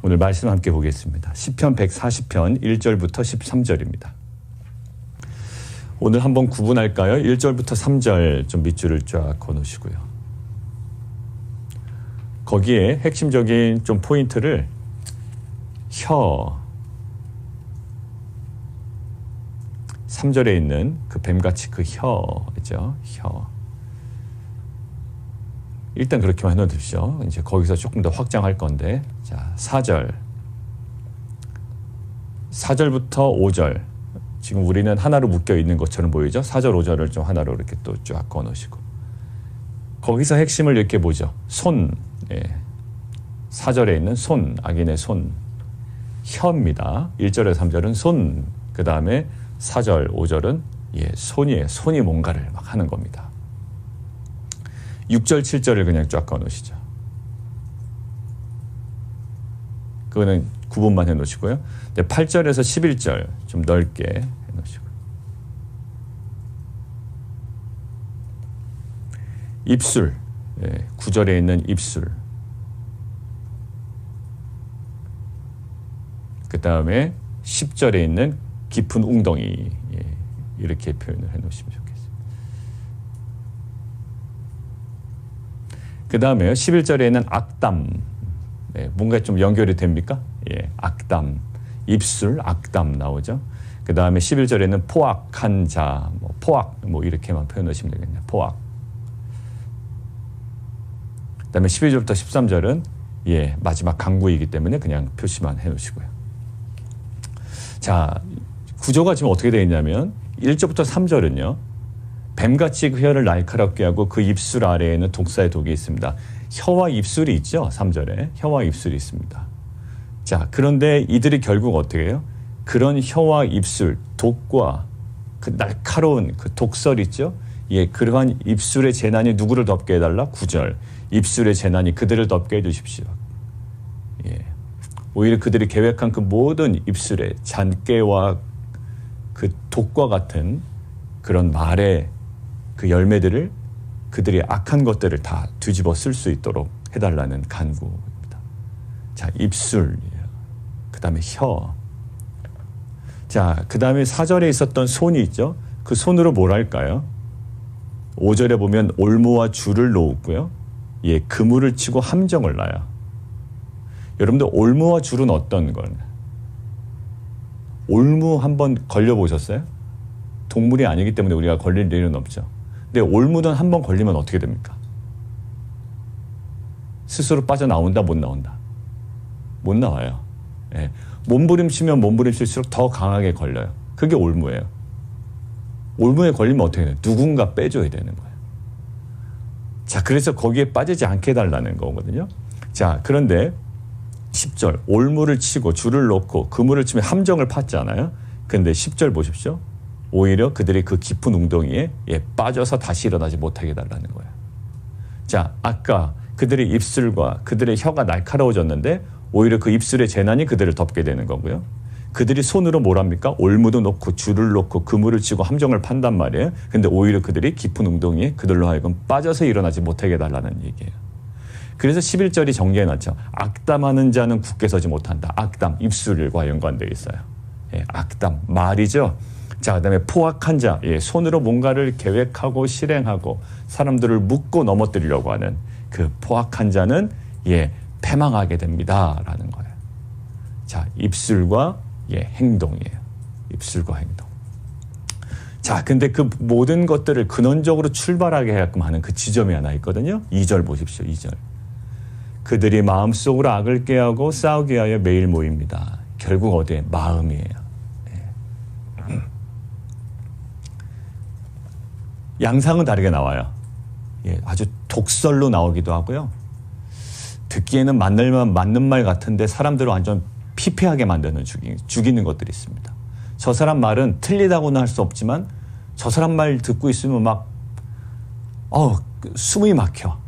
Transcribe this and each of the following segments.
오늘 말씀 함께 보겠습니다. 시편 140편 1절부터 13절입니다. 오늘 한번 구분할까요? 1절부터 3절 좀 밑줄을 쫙 그어놓으시고요. 거기에 핵심적인 좀 포인트를 혀, 3절에 있는 그 뱀같이 그 혀죠. 혀. 일단 그렇게만 해놓으십시오. 이제 거기서 조금 더 확장할 건데, 자, 4절부터 5절. 지금 우리는 하나로 묶여 있는 것처럼 보이죠? 4절, 5절을 좀 하나로 이렇게 또 쫙 꺼놓으시고. 거기서 핵심을 이렇게 보죠. 손. 예. 4절에 있는 손, 악인의 손. 혀입니다. 1절에 3절은 손. 그 다음에 4절, 5절은 손이에요. 손이 뭔가를 막 하는 겁니다. 6절, 7절을 그냥 쫙 꺼놓으시죠. 그거는 구분만 해놓으시고요. 8절에서 11절 좀 넓게 해놓으시고. 입술, 9절에 있는 입술. 그 다음에 10절에 있는 깊은 웅덩이. 이렇게 표현을 해놓으시면 좋겠습니다. 그 다음에 11절에 있는 악담. 뭔가 좀 연결이 됩니까? 악담. 입술, 악담 나오죠. 그 다음에 11절에는 포악한 자, 포악, 이렇게만 표현하시면 되겠네요. 포악. 그 다음에 12절부터 13절은 마지막 강구이기 때문에 그냥 표시만 해놓으시고요. 자, 구조가 지금 어떻게 되어 있냐면 1절부터 3절은요. 뱀같이 그 혀를 날카롭게 하고 그 입술 아래에는 독사의 독이 있습니다. 혀와 입술이 있죠. 3절에. 혀와 입술이 있습니다. 자, 그런데 이들이 결국 어떻게 해요? 그런 혀와 입술, 독과 그 날카로운 그 독설 있죠? 그러한 입술의 재난이 누구를 덮게 해달라? 9절. 입술의 재난이 그들을 덮게 해주십시오. 오히려 그들이 계획한 그 모든 입술의 잔깨와 그 독과 같은 그런 말의 그 열매들을 그들이 악한 것들을 다 뒤집어 쓸 수 있도록 해달라는 간구입니다. 자, 입술, 그 다음에 혀. 자, 그 다음에 4절에 있었던 손이 있죠. 그 손으로 뭘 할까요? 5절에 보면 올무와 줄을 놓고요. 그물을 치고 함정을 놔요. 여러분들 올무와 줄은 어떤 거냐? 올무 한번 걸려보셨어요? 동물이 아니기 때문에 우리가 걸릴 일은 없죠. 근데 올무는 한번 걸리면 어떻게 됩니까? 스스로 빠져나온다, 못 나온다? 못 나와요. 몸부림치면 몸부림칠수록 더 강하게 걸려요. 그게 올무예요. 올무에 걸리면 어떻게 돼요? 누군가 빼줘야 되는 거예요. 자, 그래서 거기에 빠지지 않게 해달라는 거거든요. 자, 그런데 10절, 올무를 치고 줄을 놓고 그물을 치면 함정을 팠잖아요. 근데 10절 보십시오. 오히려 그들이 그 깊은 웅덩이에 빠져서 다시 일어나지 못하게 해달라는 거예요. 자, 아까 그들의 입술과 그들의 혀가 날카로워졌는데 오히려 그 입술의 재난이 그들을 덮게 되는 거고요. 그들이 손으로 뭘 합니까? 올무도 놓고 줄을 놓고 그물을 치고 함정을 판단 말이에요. 근데 오히려 그들이 깊은 웅덩이에 그들로 하여금 빠져서 일어나지 못하게 해달라는 얘기예요. 그래서 11절이 정리해놨죠. 악담하는 자는 굳게 서지 못한다. 악담, 입술과 연관되어 있어요. 악담, 말이죠. 자, 그다음에 포악한 자, 손으로 뭔가를 계획하고 실행하고 사람들을 묶고 넘어뜨리려고 하는 그 포악한 자는 패망하게 됩니다라는 거예요. 자, 입술과 행동이에요. 입술과 행동. 자, 근데 그 모든 것들을 근원적으로 출발하게 하게끔 하는 그 지점이 하나 있거든요. 2절 보십시오. 2절. 그들이 마음속으로 악을 꾀하고 싸우게 하여 매일 모입니다. 결국 어디에? 마음이에요. 양상은 다르게 나와요. 아주 독설로 나오기도 하고요. 듣기에는 맞는 말 같은데 사람들을 완전 피폐하게 만드는 죽이는 것들이 있습니다. 저 사람 말은 틀리다고는 할 수 없지만 저 사람 말 듣고 있으면 막 숨이 막혀.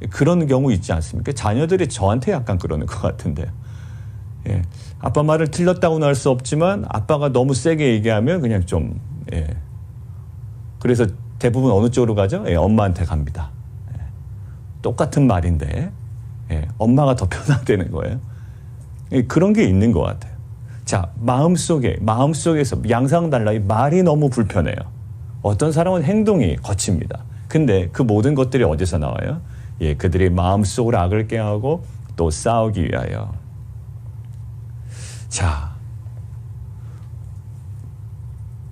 그런 경우 있지 않습니까? 자녀들이 저한테 약간 그러는 것 같은데요. 아빠 말을 틀렸다고는 할 수 없지만 아빠가 너무 세게 얘기하면 그냥 좀 그래서 대부분 어느 쪽으로 가죠? 엄마한테 갑니다. 똑같은 말인데 엄마가 더 편하다는 거예요. 그런 게 있는 것 같아요. 자, 마음속에서 양상달라 말이 너무 불편해요. 어떤 사람은 행동이 거칩니다. 근데 그 모든 것들이 어디서 나와요? 예, 그들이 마음속으로 악을 꾀하고 또 싸우기 위하여. 자,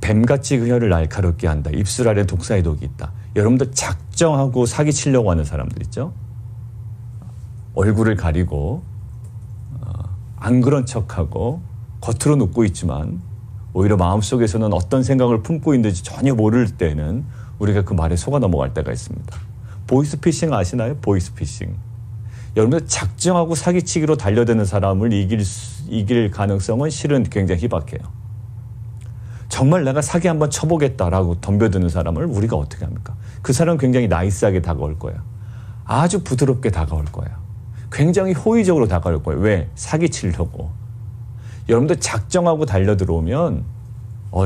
뱀같이 그 혀를 날카롭게 한다. 입술 아래 독사의 독이 있다. 여러분들 작정하고 사기치려고 하는 사람들 있죠? 얼굴을 가리고 안 그런 척하고 겉으로는 웃고 있지만 오히려 마음속에서는 어떤 생각을 품고 있는지 전혀 모를 때는 우리가 그 말에 속아 넘어갈 때가 있습니다. 보이스피싱 아시나요? 보이스피싱. 여러분들 작정하고 사기치기로 달려드는 사람을 이길 가능성은 실은 굉장히 희박해요. 정말 내가 사기 한번 쳐보겠다라고 덤벼드는 사람을 우리가 어떻게 합니까? 그 사람은 굉장히 나이스하게 다가올 거예요. 아주 부드럽게 다가올 거예요. 굉장히 호의적으로 다가올 거예요. 왜? 사기치려고. 여러분들 작정하고 달려들어오면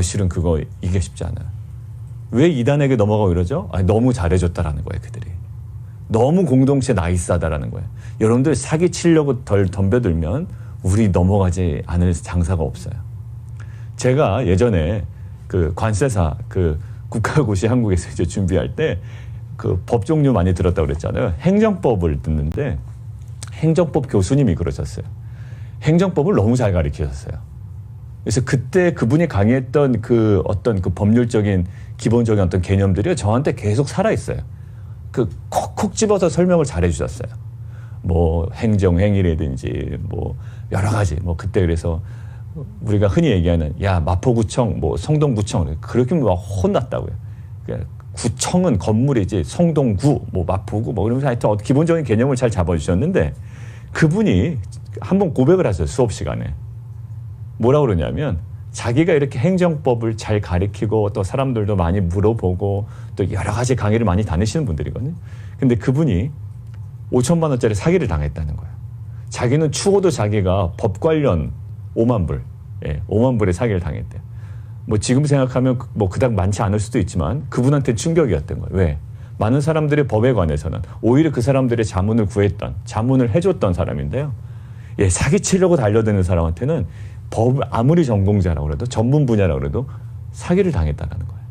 실은 그거 이게 쉽지 않아요. 왜 이단에게 넘어가고 이러죠? 너무 잘해줬다라는 거예요. 그들이. 너무 공동체 나이스하다라는 거예요. 여러분들 사기치려고 덜 덤벼들면 우리 넘어가지 않을 장사가 없어요. 제가 예전에 그 관세사 그 국가고시 한국에서 이제 준비할 때 그 법 종류 많이 들었다고 그랬잖아요. 행정법을 듣는데 행정법 교수님이 그러셨어요. 행정법을 너무 잘 가르치셨어요. 그래서 그때 그분이 강의했던 그 어떤 그 법률적인 기본적인 어떤 개념들이 저한테 계속 살아있어요. 그 콕콕 집어서 설명을 잘 해주셨어요. 뭐 행정행위라든지 뭐 여러 가지 뭐 그때 그래서 우리가 흔히 얘기하는 마포구청 뭐 성동구청 그렇게 막 혼났다고요. 구청은 건물이지 성동구 뭐 마포구 뭐 그러면서 하여튼 기본적인 개념을 잘 잡아주셨는데 그분이 한번 고백을 하셨어요. 수업 시간에. 뭐라고 그러냐면 자기가 이렇게 행정법을 잘 가르치고 또 사람들도 많이 물어보고 또 여러 가지 강의를 많이 다니시는 분들이거든요. 근데 그분이 5천만 원짜리 사기를 당했다는 거예요. 자기는 추호도 자기가 법 관련 5만 불, 5만 불의 사기를 당했대요. 뭐 지금 생각하면 뭐 그닥 많지 않을 수도 있지만 그분한테 충격이었던 거예요. 왜? 많은 사람들이 법에 관해서는 오히려 그 사람들의 자문을 구했던, 자문을 해줬던 사람인데요. 사기치려고 달려드는 사람한테는 법 아무리 전공자라고 그래도 전문 분야라고 그래도 사기를 당했다는 거예요.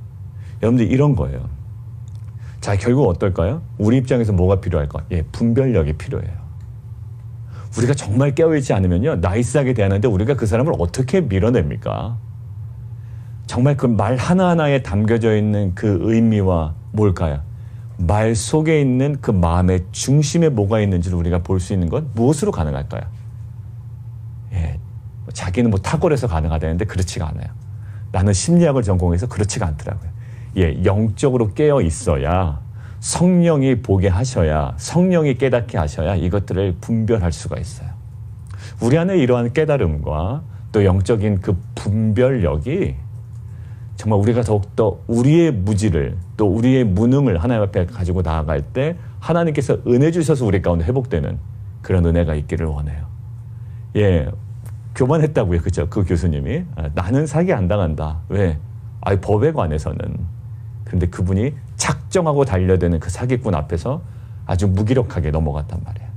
여러분들 이런 거예요. 자, 결국 어떨까요? 우리 입장에서 뭐가 필요할까? 분별력이 필요해요. 우리가 정말 깨어있지 않으면요, 나이스하게 대하는데 우리가 그 사람을 어떻게 밀어냅니까? 정말 그 말 하나하나에 담겨져 있는 그 의미와 뭘까요? 말 속에 있는 그 마음의 중심에 뭐가 있는지를 우리가 볼 수 있는 건 무엇으로 가능할까요? 자기는 뭐 탁월해서 가능하다는데 그렇지가 않아요. 나는 심리학을 전공해서 그렇지가 않더라고요. 영적으로 깨어 있어야 성령이 보게 하셔야 성령이 깨닫게 하셔야 이것들을 분별할 수가 있어요. 우리 안에 이러한 깨달음과 또 영적인 그 분별력이 정말 우리가 더욱더 우리의 무지를 또 우리의 무능을 하나님 앞에 가지고 나아갈 때 하나님께서 은혜 주셔서 우리 가운데 회복되는 그런 은혜가 있기를 원해요. 교만했다고요. 그죠? 그 교수님이. 나는 사기 안 당한다. 왜? 법에 관해서는. 그런데 그분이 작정하고 달려드는 그 사기꾼 앞에서 아주 무기력하게 넘어갔단 말이에요.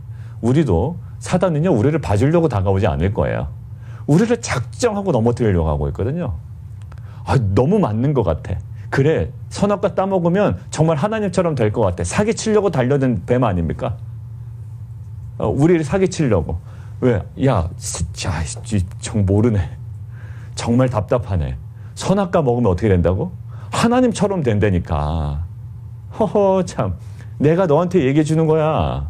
우리도 사단은요, 우리를 봐주려고 다가오지 않을 거예요. 우리를 작정하고 넘어뜨리려고 하고 있거든요. 너무 맞는 것 같아. 그래, 선악과 따먹으면 정말 하나님처럼 될 것 같아. 사기치려고 달려든 뱀 아닙니까? 우리를 사기치려고. 왜? 정 모르네. 정말 답답하네. 선악과 먹으면 어떻게 된다고? 하나님처럼 된다니까. 참. 내가 너한테 얘기해 주는 거야.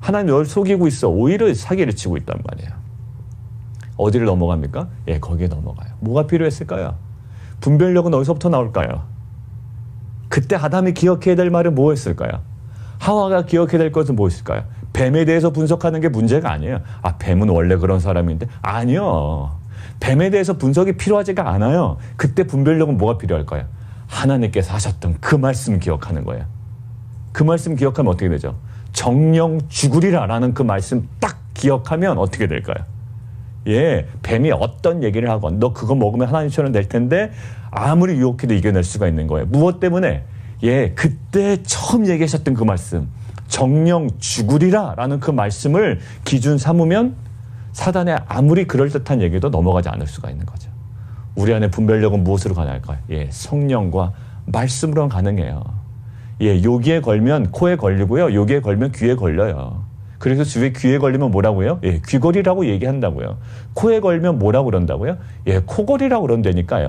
하나님 널 속이고 있어. 오히려 사기를 치고 있단 말이에요. 어디를 넘어갑니까? 거기에 넘어가요. 뭐가 필요했을까요? 분별력은 어디서부터 나올까요? 그때 아담이 기억해야 될 말은 뭐였을까요? 하와가 기억해야 될 것은 무엇일까요? 뱀에 대해서 분석하는 게 문제가 아니에요. 뱀은 원래 그런 사람인데. 아니요. 뱀에 대해서 분석이 필요하지가 않아요. 그때 분별력은 뭐가 필요할까요? 하나님께서 하셨던 그 말씀 기억하는 거예요. 그 말씀 기억하면 어떻게 되죠? 정령 죽으리라라는 그 말씀 딱 기억하면 어떻게 될까요? 뱀이 어떤 얘기를 하건 너 그거 먹으면 하나님처럼 될 텐데 아무리 유혹해도 이겨낼 수가 있는 거예요. 무엇 때문에? 그때 처음 얘기하셨던 그 말씀 정령 죽으리라 라는 그 말씀을 기준 삼으면 사단의 아무리 그럴듯한 얘기도 넘어가지 않을 수가 있는 거죠. 우리 안에 분별력은 무엇으로 가능할까요? 예, 성령과 말씀으로 가능해요. 예, 여기에 걸면 코에 걸리고요. 여기에 걸면 귀에 걸려요. 그래서 주위에 귀에 걸리면 뭐라고요? 예, 귀걸이라고 얘기한다고요. 코에 걸면 뭐라고 그런다고요? 예, 코걸이라고 그런다니까요.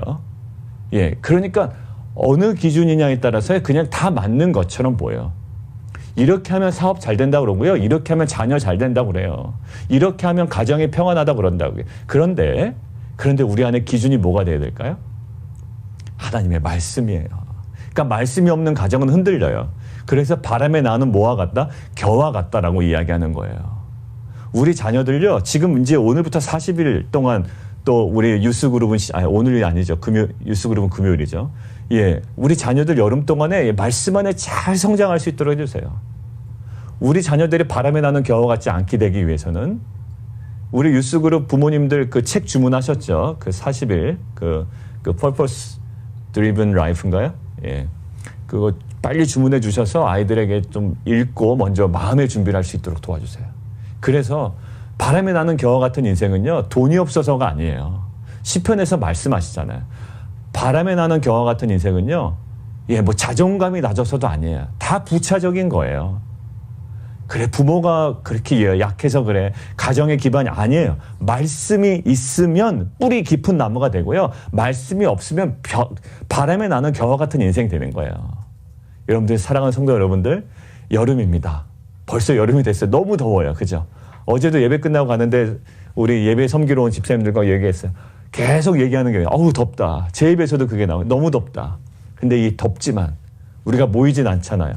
예, 그러니까 어느 기준이냐에 따라서 그냥 다 맞는 것처럼 보여요. 이렇게 하면 사업 잘 된다고 그러고요. 이렇게 하면 자녀 잘 된다고 그래요. 이렇게 하면 가정이 평안하다고 그런다고요. 그런데 우리 안에 기준이 뭐가 돼야 될까요? 하나님의 말씀이에요. 그러니까 말씀이 없는 가정은 흔들려요. 그래서 바람에 나는 뭐와 같다? 겨와 같다라고 이야기하는 거예요. 우리 자녀들요. 지금 이제 오늘부터 40일 동안 또 우리 유스그룹은 오늘이 아니죠. 유스그룹은 금요일이죠. 예, 우리 자녀들 여름 동안에 말씀 안에 잘 성장할 수 있도록 해주세요. 우리 자녀들이 바람에 나는 겨와 같지 않게 되기 위해서는 우리 유스그룹 부모님들 그 책 주문하셨죠? 그 40일 그 Purpose Driven Life인가요? 예, 그거 빨리 주문해 주셔서 아이들에게 좀 읽고 먼저 마음의 준비를 할 수 있도록 도와주세요. 그래서 바람에 나는 겨와 같은 인생은요, 돈이 없어서가 아니에요. 시편에서 말씀하시잖아요. 바람에 나는 겨와 같은 인생은요, 예, 뭐 자존감이 낮아서도 아니에요. 다 부차적인 거예요. 그래, 부모가 그렇게 약해서 그래. 가정의 기반이 아니에요. 말씀이 있으면 뿌리 깊은 나무가 되고요. 말씀이 없으면 바람에 나는 겨와 같은 인생 되는 거예요. 여러분들, 사랑하는 성도 여러분들, 여름입니다. 벌써 여름이 됐어요. 너무 더워요. 그죠? 어제도 예배 끝나고 가는데 우리 예배 섬기러 온 집사님들과 얘기했어요. 계속 얘기하는 게 어우 덥다. 제 입에서도 그게 나와요. 너무 덥다. 근데 이 덥지만 우리가 모이진 않잖아요.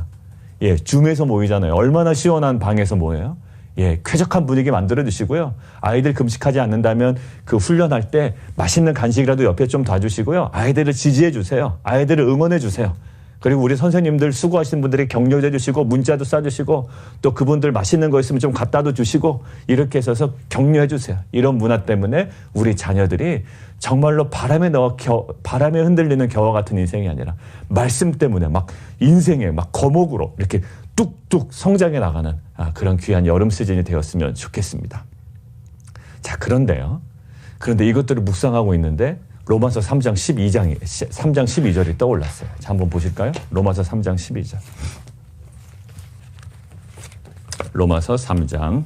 예, 줌에서 모이잖아요. 얼마나 시원한 방에서 모여요? 예, 쾌적한 분위기 만들어 주시고요. 아이들 금식하지 않는다면 그 훈련할 때 맛있는 간식이라도 옆에 좀 놔주시고요. 아이들을 지지해 주세요. 아이들을 응원해 주세요. 그리고 우리 선생님들 수고하시는 분들이 격려해 주시고 문자도 쏴주시고 또 그분들 맛있는 거 있으면 좀 갖다도 주시고 이렇게 해서 격려해 주세요. 이런 문화 때문에 우리 자녀들이 정말로 바람에 흔들리는 겨와 같은 인생이 아니라 말씀 때문에 막 인생에 막 거목으로 이렇게 뚝뚝 성장해 나가는 그런 귀한 여름 시즌이 되었으면 좋겠습니다. 자, 그런데 이것들을 묵상하고 있는데 로마서 3장 12절이 떠올랐어요. 자, 한번 보실까요? 로마서 3장 12절. 로마서 3장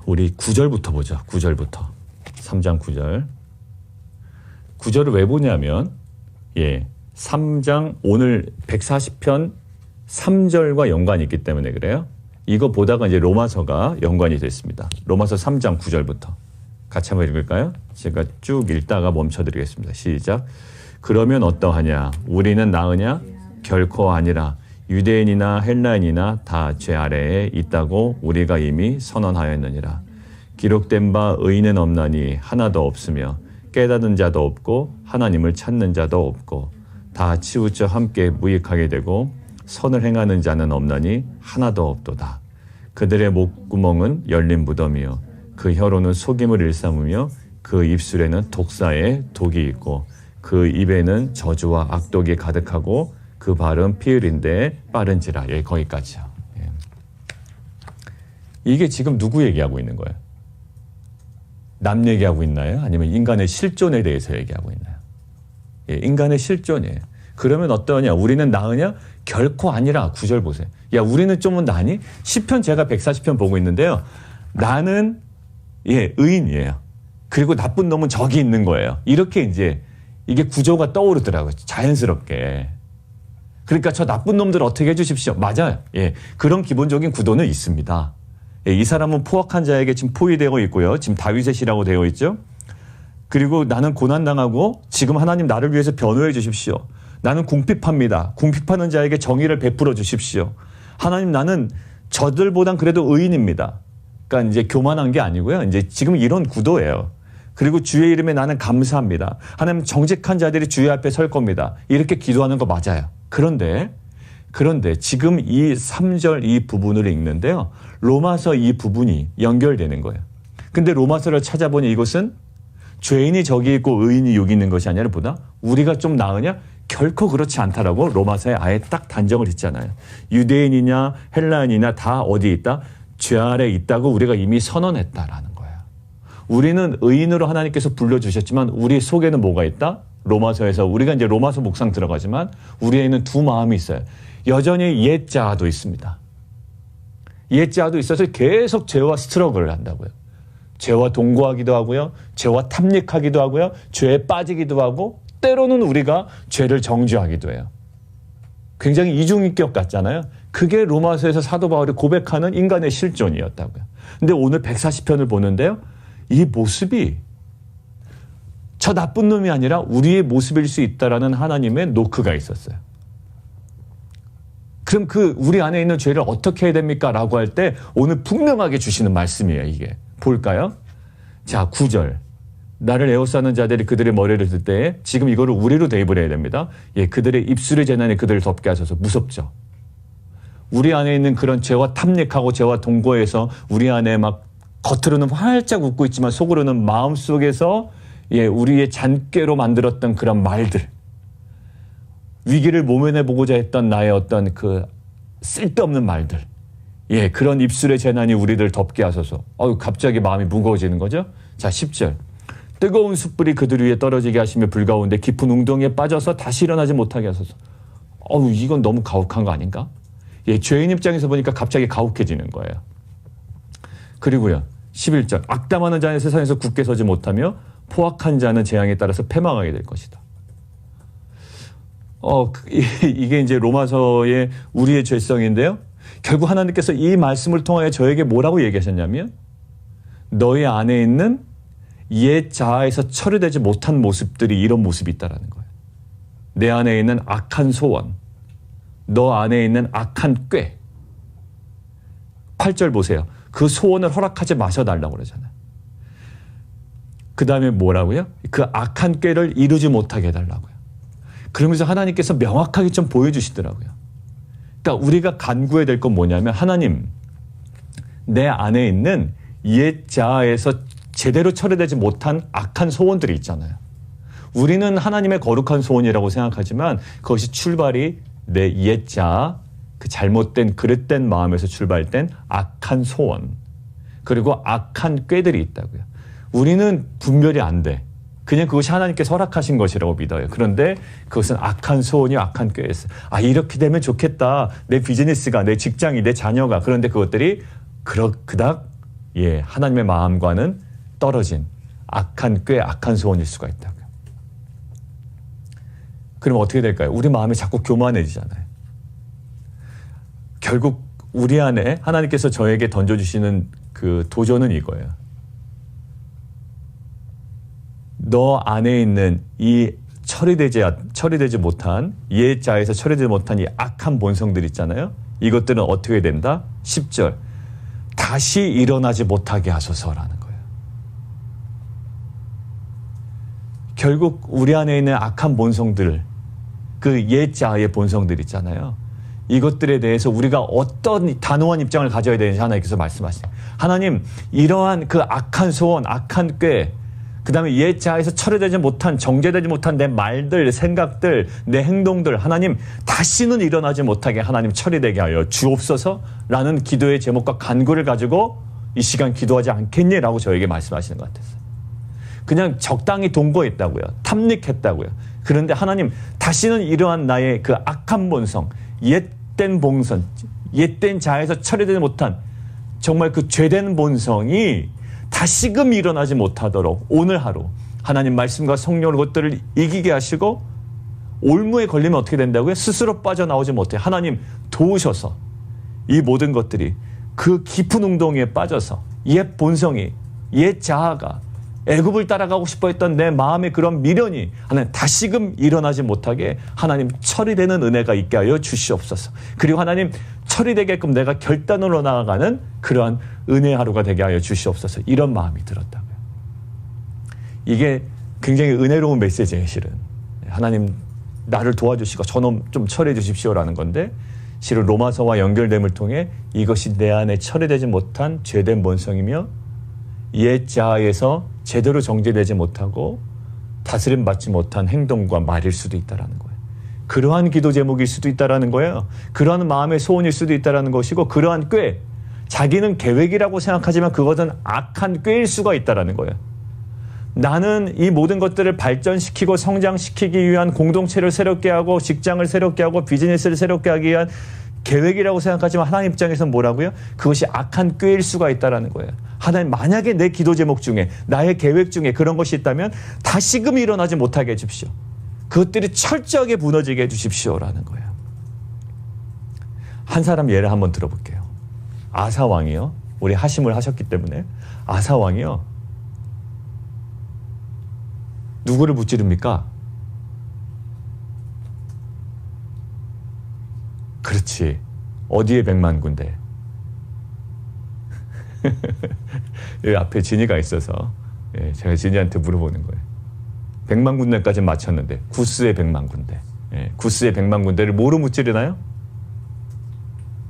우리 9절부터 보죠. 9절부터. 3장 9절. 9절을 왜 보냐면 3장 오늘 140편 3절과 연관이 있기 때문에 그래요. 이거 보다가 이제 로마서가 연관이 됐습니다. 로마서 3장 9절부터. 같이 한번 읽을까요? 제가 쭉 읽다가 멈춰드리겠습니다. 시작. 그러면 어떠하냐? 우리는 나으냐? 결코 아니라 유대인이나 헬라인이나 다 죄 아래에 있다고 우리가 이미 선언하였느니라. 기록된 바 의인은 없나니 하나도 없으며 깨닫는 자도 없고 하나님을 찾는 자도 없고 다 치우쳐 함께 무익하게 되고 선을 행하는 자는 없나니 하나도 없도다. 그들의 목구멍은 열린 무덤이요 그 혀로는 속임을 일삼으며 그 입술에는 독사의 독이 있고 그 입에는 저주와 악독이 가득하고 그 발은 피 흘린데 빠른지라. 거기까지요. 이게 지금 누구 얘기하고 있는 거예요? 남 얘기하고 있나요? 아니면 인간의 실존에 대해서 얘기하고 있나요? 인간의 실존이에요. 그러면 어떠냐? 우리는 나으냐? 결코 아니라. 9절 보세요. 야, 우리는 좀은 나니? 시편 제가 140편 보고 있는데요. 나는 의인이에요. 그리고 나쁜 놈은 저기 있는 거예요. 이렇게 이제 이게 구조가 떠오르더라고요. 자연스럽게. 그러니까 저 나쁜 놈들 어떻게 해주십시오. 맞아요. 그런 기본적인 구도는 있습니다. 이 사람은 포악한 자에게 지금 포위되어 있고요. 지금 다윗의 시라고 되어 있죠. 그리고 나는 고난당하고 지금 하나님 나를 위해서 변호해 주십시오. 나는 궁핍합니다. 궁핍하는 자에게 정의를 베풀어 주십시오. 하나님, 나는 저들보단 그래도 의인입니다. 그러니까 이제 교만한 게 아니고요. 이제 지금 이런 구도예요. 그리고 주의 이름에 나는 감사합니다. 하나님, 정직한 자들이 주의 앞에 설 겁니다. 이렇게 기도하는 거 맞아요. 그런데 지금 이 3절 이 부분을 읽는데요. 로마서 이 부분이 연결되는 거예요. 근데 로마서를 찾아보니 이것은 죄인이 저기 있고 의인이 여기 있는 것이 아니라 보다 우리가 좀 나으냐? 결코 그렇지 않다라고 로마서에 아예 딱 단정을 했잖아요. 유대인이냐 헬라인이냐 다 어디 있다? 죄 아래 있다고 우리가 이미 선언했다라는 거예요. 우리는 의인으로 하나님께서 불러주셨지만 우리 속에는 뭐가 있다? 로마서에서 우리가 이제 로마서 묵상 들어가지만 우리에는 두 마음이 있어요. 여전히 옛 자아도 있습니다. 옛 자아도 있어서 계속 죄와 스트러글을 한다고요. 죄와 동거하기도 하고요. 죄와 탐닉하기도 하고요. 죄에 빠지기도 하고 때로는 우리가 죄를 정죄하기도 해요. 굉장히 이중인격 같잖아요. 그게 로마서에서 사도 바울이 고백하는 인간의 실존이었다고요. 근데 오늘 140편을 보는데요. 이 모습이 저 나쁜 놈이 아니라 우리의 모습일 수 있다라는 하나님의 노크가 있었어요. 그럼 우리 안에 있는 죄를 어떻게 해야 됩니까? 라고 할 때 오늘 분명하게 주시는 말씀이에요, 이게. 볼까요? 자, 9절. 나를 에워싸는 자들이 그들의 머리를 들 때에 지금 이거를 우리로 대입을 해야 됩니다. 예, 그들의 입술의 재난이 그들을 덮게 하셔서 무섭죠. 우리 안에 있는 그런 죄와 탐닉하고 죄와 동거해서 우리 안에 막 겉으로는 활짝 웃고 있지만 속으로는 마음속에서 예, 우리의 잔꾀로 만들었던 그런 말들. 위기를 모면해보고자 했던 나의 어떤 그 쓸데없는 말들. 예, 그런 입술의 재난이 우리들 덮게 하소서. 갑자기 마음이 무거워지는 거죠. 자, 10절. 뜨거운 숯불이 그들 위에 떨어지게 하시며 불 가운데 깊은 웅덩이에 빠져서 다시 일어나지 못하게 하소서. 이건 너무 가혹한 거 아닌가? 예, 죄인 입장에서 보니까 갑자기 가혹해지는 거예요. 그리고요, 11절. 악담하는 자는 세상에서 굳게 서지 못하며 포악한 자는 재앙에 따라서 패망하게 될 것이다. 이게 이제 로마서의 우리의 죄성인데요. 결국 하나님께서 이 말씀을 통하여 저에게 뭐라고 얘기하셨냐면 너희 안에 있는 옛 자아에서 처리되지 못한 모습들이 이런 모습이 있다라는 거예요. 내 안에 있는 악한 소원, 너 안에 있는 악한 꾀. 8절 보세요. 그 소원을 허락하지 마셔달라고 그러잖아요. 그 다음에 뭐라고요? 그 악한 꾀를 이루지 못하게 해달라고요. 그러면서 하나님께서 명확하게 좀 보여주시더라고요. 그러니까 우리가 간구해야 될 건 뭐냐면 하나님, 내 안에 있는 옛 자아에서 제대로 처리되지 못한 악한 소원들이 있잖아요. 우리는 하나님의 거룩한 소원이라고 생각하지만 그것이 출발이 내 옛 자아, 그 잘못된 그릇된 마음에서 출발된 악한 소원, 그리고 악한 꾀들이 있다고요. 우리는 분별이 안 돼. 그냥 그것이 하나님께서 허락하신 것이라고 믿어요. 그런데 그것은 악한 소원이 악한 꾀였어요. 이렇게 되면 좋겠다. 내 비즈니스가, 내 직장이, 내 자녀가. 그런데 그것들이 그닥 예, 하나님의 마음과는 떨어진 악한 꾀, 악한 소원일 수가 있다고요. 그럼 어떻게 될까요? 우리 마음이 자꾸 교만해지잖아요. 결국 우리 안에 하나님께서 저에게 던져주시는 그 도전은 이거예요. 너 안에 있는 이 처리되지 못한 옛 자에서 처리되지 못한 이 악한 본성들 있잖아요. 이것들은 어떻게 된다? 10절. 다시 일어나지 못하게 하소서라는 거예요. 결국 우리 안에 있는 악한 본성들, 그 옛 자의 본성들 있잖아요. 이것들에 대해서 우리가 어떤 단호한 입장을 가져야 되는지 하나님께서 말씀하시죠. 하나님, 이러한 그 악한 소원, 악한 꾀, 그 다음에 옛 자아에서 처리되지 못한, 정제되지 못한 내 말들, 생각들, 내 행동들, 하나님 다시는 일어나지 못하게 하나님 처리되게 하여 주옵소서라는 기도의 제목과 간구를 가지고 이 시간 기도하지 않겠니라고 저에게 말씀하시는 것 같았어요. 그냥 적당히 동거했다고요. 탐닉했다고요. 그런데 하나님 다시는 이러한 나의 그 악한 본성, 옛된 본성, 옛된 자아에서 처리되지 못한 정말 그 죄된 본성이 다시금 일어나지 못하도록 오늘 하루 하나님 말씀과 성령으로 그것들을 이기게 하시고 올무에 걸리면 어떻게 된다고요? 스스로 빠져나오지 못해 하나님 도우셔서 이 모든 것들이 그 깊은 웅덩이에 빠져서 옛 본성이, 옛 자아가 애굽을 따라가고 싶어 했던 내 마음의 그런 미련이 하나님 다시금 일어나지 못하게 하나님 처리되는 은혜가 있게 하여 주시옵소서. 그리고 하나님 처리되게끔 내가 결단으로 나아가는 그러한 은혜 하루가 되게 하여 주시옵소서. 이런 마음이 들었다고요. 이게 굉장히 은혜로운 메시지예요, 실은. 하나님 나를 도와주시고 저놈 좀 처리해 주십시오라는 건데 실은 로마서와 연결됨을 통해 이것이 내 안에 처리되지 못한 죄된 본성이며 옛 자아에서 제대로 정제되지 못하고 다스림받지 못한 행동과 말일 수도 있다는 거예요. 그러한 기도 제목일 수도 있다는 거예요. 그러한 마음의 소원일 수도 있다는 것이고 그러한 꾀, 자기는 계획이라고 생각하지만 그것은 악한 꾀일 수가 있다는 거예요. 나는 이 모든 것들을 발전시키고 성장시키기 위한 공동체를 새롭게 하고 직장을 새롭게 하고 비즈니스를 새롭게 하기 위한 계획이라고 생각하지만 하나님 입장에서는 뭐라고요? 그것이 악한 꾀일 수가 있다는 거예요. 하나님, 만약에 내 기도 제목 중에 나의 계획 중에 그런 것이 있다면 다시금 일어나지 못하게 해주십시오. 그것들이 철저하게 무너지게 해주십시오라는 거예요. 한 사람 예를 한번 들어볼게요. 아사 왕이요. 우리 하심을 하셨기 때문에 아사 왕이요. 누구를 무찌릅니까? 그렇지. 어디에 100만 군데? 여기 앞에 진이가 있어서 제가 진이한테 물어보는 거예요. 100만 군데까지 맞췄는데 구스의 100만 군데. 구스의 100만 군데를 뭐로 무찌르나요?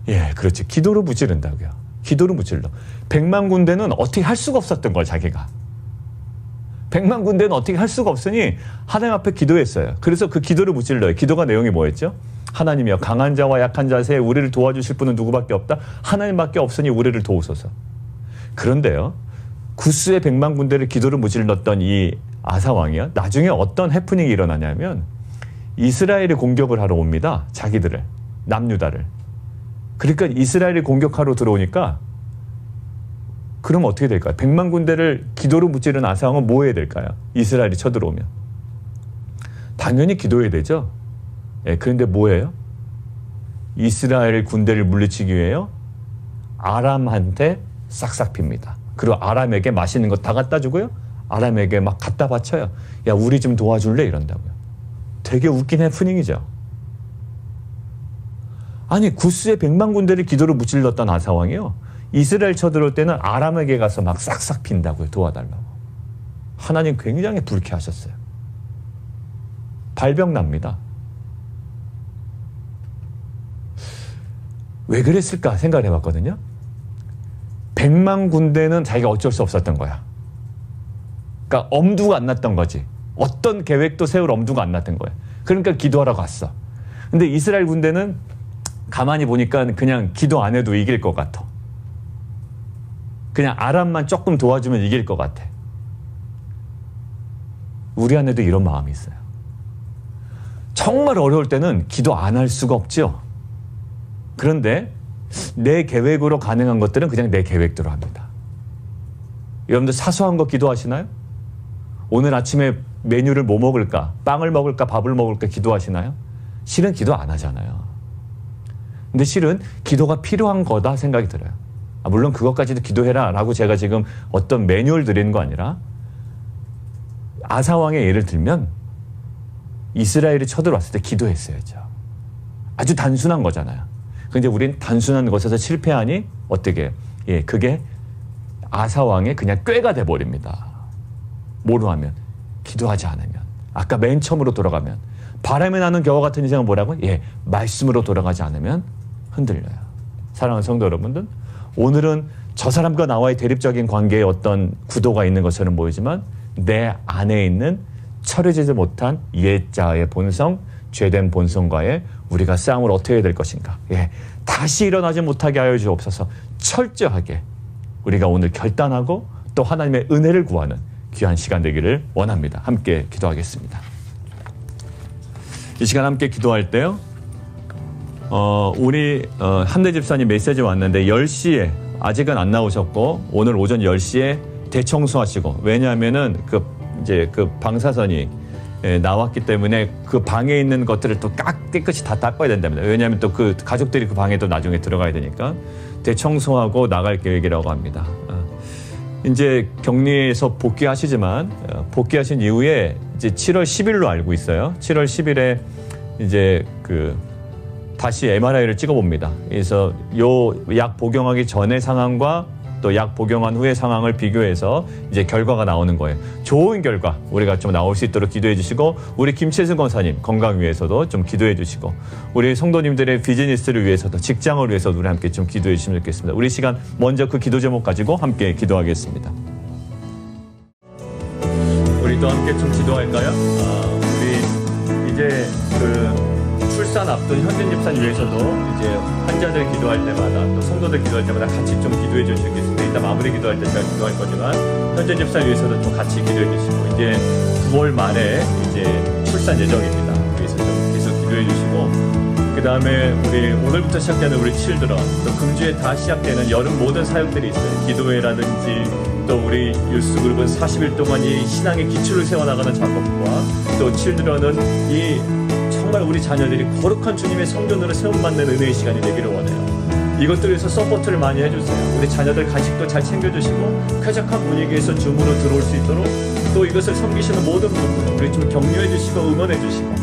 예, 그렇지. 기도로 무찌른다고요. 기도로 무찔러. 100만 군데는 어떻게 할 수가 없었던 걸 자기가. 100만 군데는 어떻게 할 수가 없으니 하나님 앞에 기도했어요. 그래서 그 기도를 무찔러요. 기도가 내용이 뭐였죠? 하나님이여, 강한 자와 약한 자세에 우리를 도와주실 분은 누구밖에 없다? 하나님밖에 없으니 우리를 도우소서. 그런데요, 구스의 100만 군대를 기도를 무찔렀던 이 아사 왕이요, 나중에 어떤 해프닝이 일어나냐면 이스라엘이 공격을 하러 옵니다. 자기들을, 남유다를. 그러니까 이스라엘이 공격하러 들어오니까 그럼 어떻게 될까요? 100만 군대를 기도로 무찌른 아사 왕은 뭐 해야 될까요? 이스라엘이 쳐들어오면 당연히 기도해야 되죠. 그런데 뭐예요? 이스라엘 군대를 물리치기 위해요, 아람한테 싹싹 핍니다. 그리고 아람에게 맛있는 거 다 갖다 주고요, 아람에게 막 갖다 바쳐요. 야, 우리 좀 도와줄래? 이런다고요. 되게 웃긴 해프닝이죠. 아니, 구스의 100만 군대를 기도로 무찔렀던 아사왕이요, 이스라엘 쳐들어올 때는 아람에게 가서 막 싹싹 핀다고요. 도와달라고. 하나님 굉장히 불쾌하셨어요. 발병 납니다. 왜 그랬을까 생각을 해봤거든요. 100만 군대는 자기가 어쩔 수 없었던 거야. 그러니까 엄두가 안 났던 거지. 어떤 계획도 세울 엄두가 안 났던 거야. 그러니까 기도하러 갔어. 근데 이스라엘 군대는 가만히 보니까 그냥 기도 안 해도 이길 것 같아. 그냥 아람만 조금 도와주면 이길 것 같아. 우리 안에도 이런 마음이 있어요. 정말 어려울 때는 기도 안 할 수가 없죠. 그런데 내 계획으로 가능한 것들은 그냥 내 계획대로 합니다. 여러분들 사소한 거 기도하시나요? 오늘 아침에 메뉴를 뭐 먹을까? 빵을 먹을까? 밥을 먹을까? 기도하시나요? 실은 기도 안 하잖아요. 근데 실은 기도가 필요한 거다 생각이 들어요. 물론 그것까지도 기도해라 라고 제가 지금 어떤 매뉴얼 드리는 거 아니라, 아사왕의 예를 들면 이스라엘이 쳐들어왔을 때 기도했어야죠. 아주 단순한 거잖아요. 근데 우린 단순한 것에서 실패하니 어떻게? 그게 아사왕의 그냥 꾀가 돼버립니다. 뭐로 하면? 기도하지 않으면. 아까 맨 처음으로 돌아가면. 바람에 나는 겨와 같은 인생은 뭐라고? 말씀으로 돌아가지 않으면 흔들려요. 사랑하는 성도 여러분들, 오늘은 저 사람과 나와의 대립적인 관계에 어떤 구도가 있는 것처럼 보이지만 내 안에 있는 처리되지 못한 옛자의 본성, 죄된 본성과의 우리가 싸움을 어떻게 해야 될 것인가. 다시 일어나지 못하게 하여 주옵소서. 철저하게 우리가 오늘 결단하고 또 하나님의 은혜를 구하는 귀한 시간 되기를 원합니다. 함께 기도하겠습니다. 이 시간 함께 기도할 때요, 우리 한대 집사님 메시지 왔는데 10시에 아직은 안 나오셨고 오늘 오전 10시에 대청소하시고, 왜냐하면은 이제 그 방사선이 나왔기 때문에 그 방에 있는 것들을 또 깨끗이 다 닦아야 된답니다. 왜냐하면 또 그 가족들이 그 방에 또 나중에 들어가야 되니까 대청소하고 나갈 계획이라고 합니다. 이제 격리에서 복귀하시지만 복귀하신 이후에 이제 7월 10일로 알고 있어요. 7월 10일에 이제 다시 MRI를 찍어봅니다. 그래서 요 약 복용하기 전의 상황과 또 약 복용한 후의 상황을 비교해서 이제 결과가 나오는 거예요. 좋은 결과 우리가 좀 나올 수 있도록 기도해 주시고, 우리 김채승 권사님 건강 위해서도 좀 기도해 주시고, 우리 성도님들의 비즈니스를 위해서도, 직장을 위해서도 우리 함께 좀 기도해 주시면 좋겠습니다. 우리 시간 먼저 그 기도 제목 가지고 함께 기도하겠습니다. 우리 또 함께 좀 기도할까요? 우리 이제 출산 출산 앞둔 현진 집사님 위해서도 이제 환자들 기도할 때마다 또 성도들 기도할 때마다 같이 좀 기도해 주시겠습니다. 이따 마무리 기도할 때 제가 기도할 거지만 현진 집사님 위해서도 좀 같이 기도해 주시고 이제 9월 말에 이제 출산 예정입니다. 그래서 좀 계속 기도해 주시고 그 다음에 우리 오늘부터 시작되는 우리 칠드런 또 금주에 다 시작되는 여름 모든 사역들이 있어요. 기도회라든지 또 우리 유스그룹은 40일 동안 이 신앙의 기초를 세워나가는 작업과 또 칠드런은 이 정말 우리 자녀들이 거룩한 주님의 성전으로 세움받는 은혜의 시간이 되기를 원해요. 이것들에서 서포트를 많이 해주세요. 우리 자녀들 간식도 잘 챙겨주시고 쾌적한 분위기에서 줌으로 들어올 수 있도록 또 이것을 섬기시는 모든 분들 우리 좀 격려해 주시고 응원해 주시고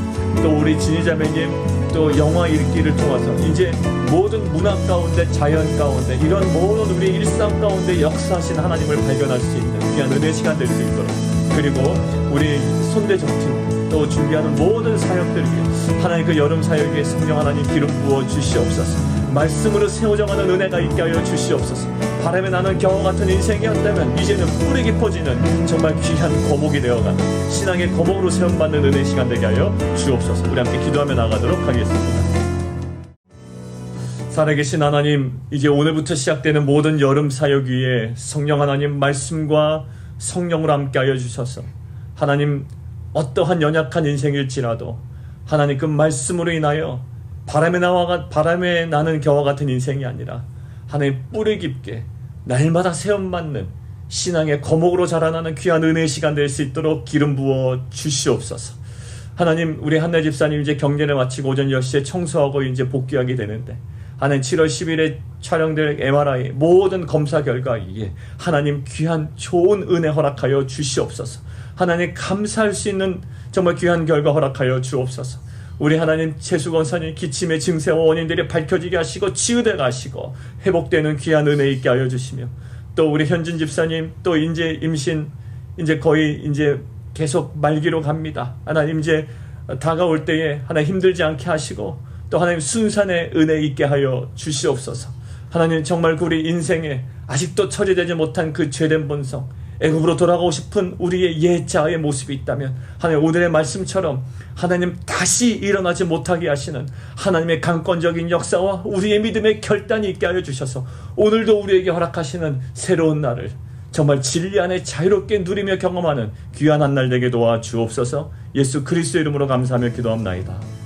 또 우리 진희자매님 또 영화 읽기를 통해서 이제 모든 문화 가운데 자연 가운데 이런 모든 우리 일상 가운데 역사하신 하나님을 발견할 수 있는 귀한 은혜의 시간 될 수 있도록 그리고 우리 손대정팀 또 준비하는 모든 사역들 위해 하나님 그 여름 사역 위에 성령 하나님 기름 부어 주시옵소서. 말씀으로 세워져가는 은혜가 있게 하여 주시옵소서. 바람에 나는 겨와 같은 인생이었다면 이제는 뿌리 깊어지는 정말 귀한 거목이 되어가는 신앙의 거목으로 세움받는 은혜의 시간 되게 하여 주옵소서. 우리 함께 기도하며 나가도록 하겠습니다. 살아계신 하나님, 이제 오늘부터 시작되는 모든 여름 사역 위에 성령 하나님 말씀과 성령으로 함께 하여 주셔서 하나님 어떠한 연약한 인생일지라도 하나님 그 말씀으로 인하여 바람에 나는 겨와 같은 인생이 아니라 하나님 뿌리 깊게 날마다 세움받는 신앙의 거목으로 자라나는 귀한 은혜의 시간 될 수 있도록 기름 부어 주시옵소서. 하나님 우리 한나 집사님 이제 경례를 마치고 오전 10시에 청소하고 이제 복귀하게 되는데 하나님 7월 10일에 촬영될 MRI 모든 검사 결과에 하나님 귀한 좋은 은혜 허락하여 주시옵소서. 하나님 감사할 수 있는 정말 귀한 결과 허락하여 주옵소서. 우리 하나님 최수건사님 기침의 증세와 원인들이 밝혀지게 하시고 치유되게 하시고 회복되는 귀한 은혜 있게 하여 주시며 또 우리 현진 집사님 또 이제 임신 이제 거의 이제 계속 말기로 갑니다. 하나님 이제 다가올 때에 하나님 힘들지 않게 하시고 또 하나님 순산의 은혜 있게 하여 주시옵소서. 하나님 정말 우리 인생에 아직도 처리되지 못한 그 죄된 본성 애굽으로 돌아가고 싶은 우리의 옛자의 모습이 있다면 하나님 오늘의 말씀처럼 하나님 다시 일어나지 못하게 하시는 하나님의 강권적인 역사와 우리의 믿음의 결단이 있게 하여 주셔서 오늘도 우리에게 허락하시는 새로운 날을 정말 진리 안에 자유롭게 누리며 경험하는 귀한 한 날 되게 도와 주옵소서. 예수 그리스도 이름으로 감사하며 기도합나이다.